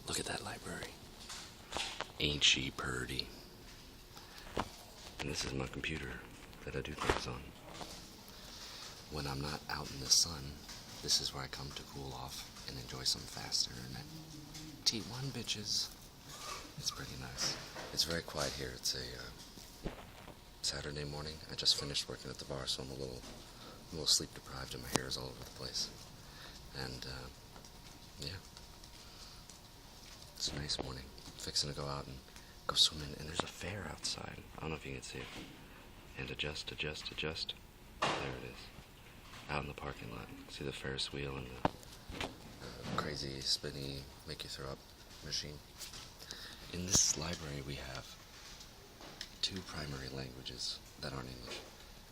Look at that library. Ain't she purty? And this is my computer that I do things on. When I'm not out in the sun, this is where I come to cool off and enjoy some fast internet. T1 bitches. It's pretty nice. It's very quiet here. It's a Saturday morning. I just finished working at the bar, so I'm a little sleep deprived and my hair is all over the place. And yeah, it's a nice morning. Fixing to go out and go swimming, and there's a fair outside. I don't know if you can see it. And adjust. There it is. Out in the parking lot. See the Ferris wheel and the crazy, spinny, make you throw up machine. In this library we have two primary languages that aren't English.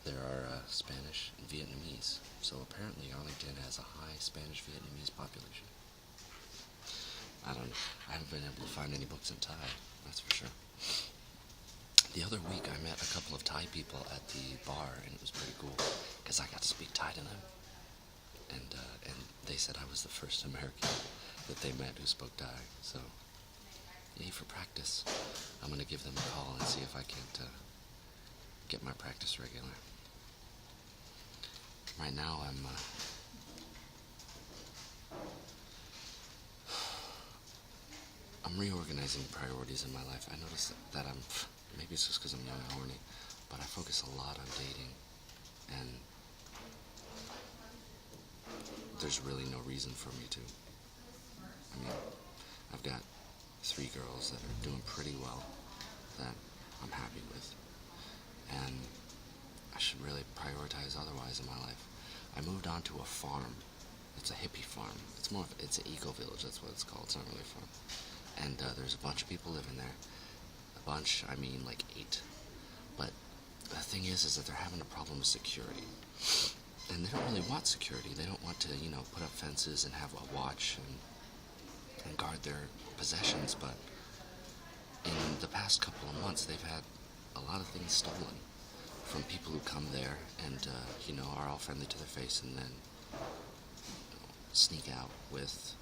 There are Spanish and Vietnamese. So apparently Arlington has a high Spanish-Vietnamese population. I haven't been able to find any books in Thai, that's for sure. The other week I met a couple of Thai people at the bar, and it was pretty cool, because I got to speak Thai to them. And they said I was the first American that they met who spoke Thai, so yay for practice. I'm going to give them a call and see if I can't get my practice regular. Right now I'm reorganizing priorities in my life. I notice that maybe it's just because I'm young and horny, but I focus a lot on dating, and there's really no reason for me to. I mean, I've got 3 girls that are doing pretty well, that I'm happy with, and I should really prioritize otherwise in my life. I moved on to a farm. It's a hippie farm. It's an eco-village, that's what it's called. It's not really a farm. And there's a bunch of people living there. A bunch, I mean like 8. But the thing is that they're having a problem with security. And they don't really want security. They don't want to, put up fences and have a watch and guard their possessions. But in the past couple of months, they've had a lot of things stolen from people who come there and, are all friendly to their face and then sneak out with,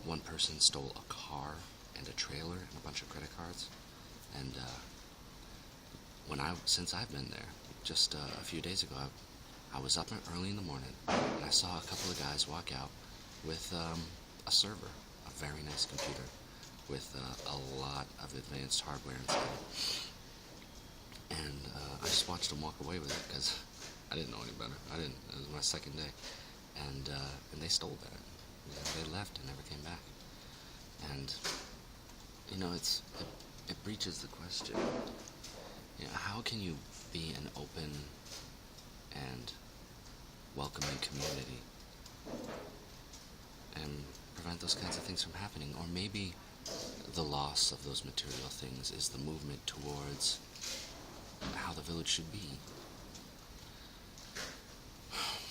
one person stole a car and a trailer and a bunch of credit cards. And since I've been there, just a few days ago, I was up early in the morning and I saw a couple of guys walk out with a server, a very nice computer with a lot of advanced hardware inside. And I just watched them walk away with it because I didn't know any better. It was my second day. And they stole that. They left and never came back. And, it breaches the question. How can you be an open and welcoming community and prevent those kinds of things from happening? Or maybe the loss of those material things is the movement towards how the village should be.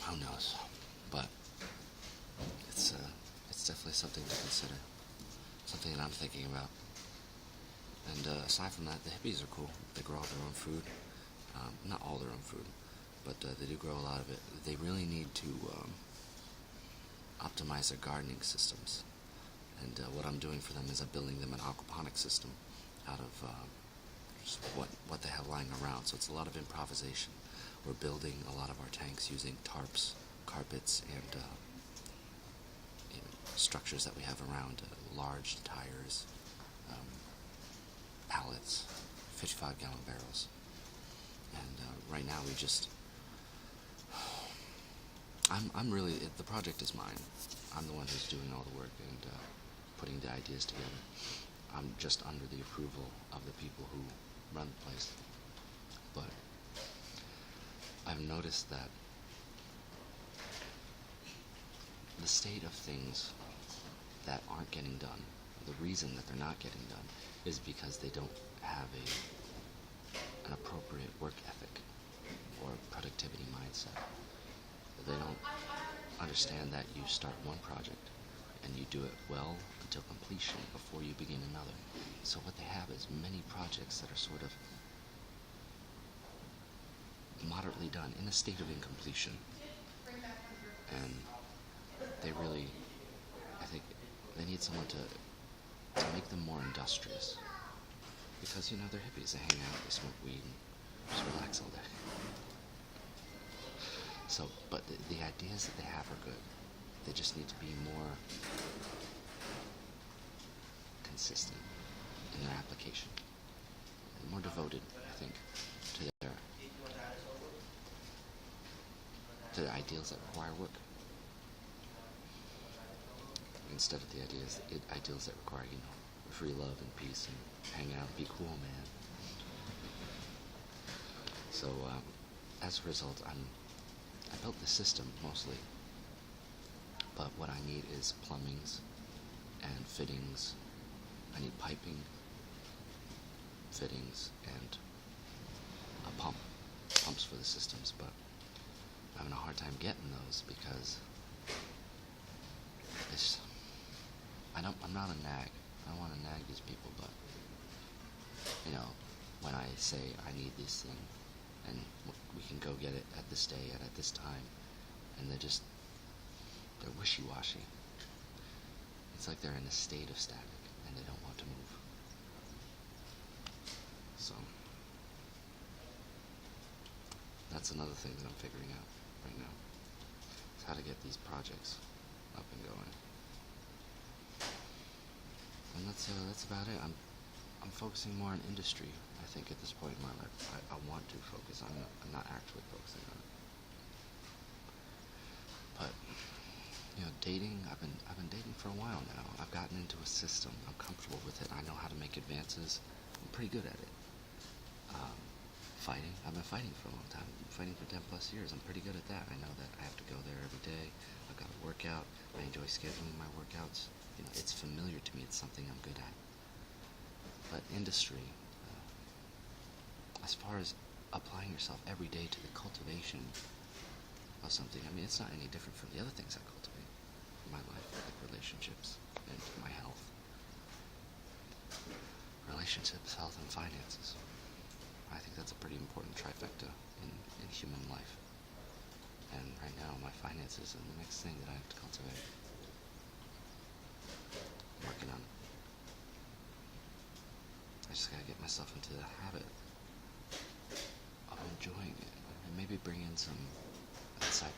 Who knows? But it's definitely something to consider. Something that I'm thinking about. And aside from that, the hippies are cool. They grow all their own food. Not all their own food, but they do grow a lot of it. They really need to optimize their gardening systems. And what I'm doing for them is I'm building them an aquaponic system out of just what they have lying around. So it's a lot of improvisation. We're building a lot of our tanks using tarps, carpets, and structures that we have around, large tires, pallets, 55-gallon barrels. And right now the project is mine. I'm the one who's doing all the work and putting the ideas together. I'm just under the approval of the people who run the place. But I've noticed that the state of things that aren't getting done, the reason that they're not getting done, is because they don't have an appropriate work ethic or productivity mindset. They don't understand that you start one project and you do it well until completion before you begin another. So what they have is many projects that are sort of moderately done in a state of incompletion. And they really need someone to make them more industrious. Because, they're hippies. They hang out, they smoke weed, and just relax all day. So, but the ideas that they have are good. They just need to be more consistent in their application. And more devoted, I think, to the ideals that require work. Instead of the ideals that require, free love and peace and hang out and be cool, man. So, as a result, I built the system mostly, but what I need is plumbings and fittings. I need piping, fittings, and a pumps for the systems, but I'm having a hard time getting those because I'm not a nag. I don't want to nag these people, but, when I say I need this thing, and we can go get it at this day and at this time, and they're wishy-washy. It's like they're in a state of static, and they don't want to move. So, that's another thing that I'm figuring out right now, is how to get these projects up and going. And that's about it. I'm focusing more on industry, I think, at this point in my life. I want to focus on it. I'm not actually focusing on it. But, dating, I've been dating for a while now. I've gotten into a system. I'm comfortable with it. I know how to make advances. I'm pretty good at it. Fighting, I've been fighting for a long time. I've been fighting for 10 plus years. I'm pretty good at that. I know that I have to go there every day. I've got to work out. I enjoy scheduling my workouts. It's familiar to me. It's something I'm good at. But industry, as far as applying yourself every day to the cultivation of something, it's not any different from the other things I cultivate in my life, like relationships and my health. Relationships, health, and finances. I think that's a pretty important trifecta in human life. And right now, my finances are the next thing that I have to cultivate. I'm working on it. I just gotta get myself into the habit of enjoying it, and maybe bring in some side